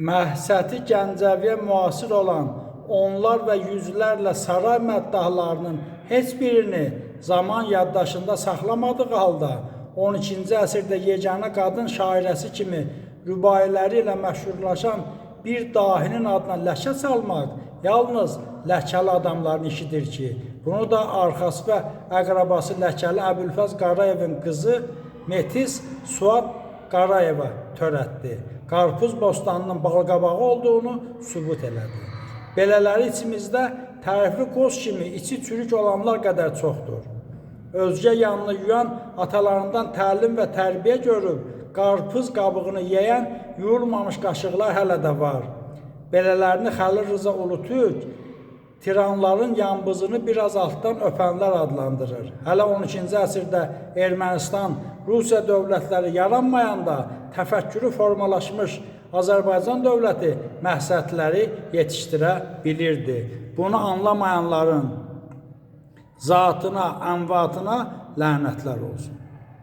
Məhsəti Gəncəviyə müasir olan onlar və yüzlərlə saray məddahlarının heç birini zaman yaddaşında saxlamadığı halda 12-ci əsrdə yeganə qadın şairəsi kimi rübailəri ilə məşhurlaşan bir dahinin adına ləkə salmaq yalnız ləkəli adamların işidir ki, bunu da arxası və əqrabası ləkəli Əbülfəz Qarayevin qızı Metis Suad Qarayeva törətdi. Qarpız bostanının balqabağı olduğunu sübut elədi. Belələri içimizdə tərifli qoz kimi içi çürük olanlar qədər çoxdur. Özgə yanını yuyan atalarından təlim və tərbiyə görüb, qarpız qabığını yeyən yuyulmamış qaşıqlar hələ də var. Belələrini Xəlil Rıza Ulutürk tiranların yanbızını biraz altdan öpənlər adlandırır. Hələ 12-ci əsrdə Ermənistan, Rusiya dövlətləri yaranmayanda təfəkkürü formalaşmış Azərbaycan dövləti məhsətləri yetişdirə bilirdi. Bunu anlamayanların zatına, ənvatına lənətlər olsun.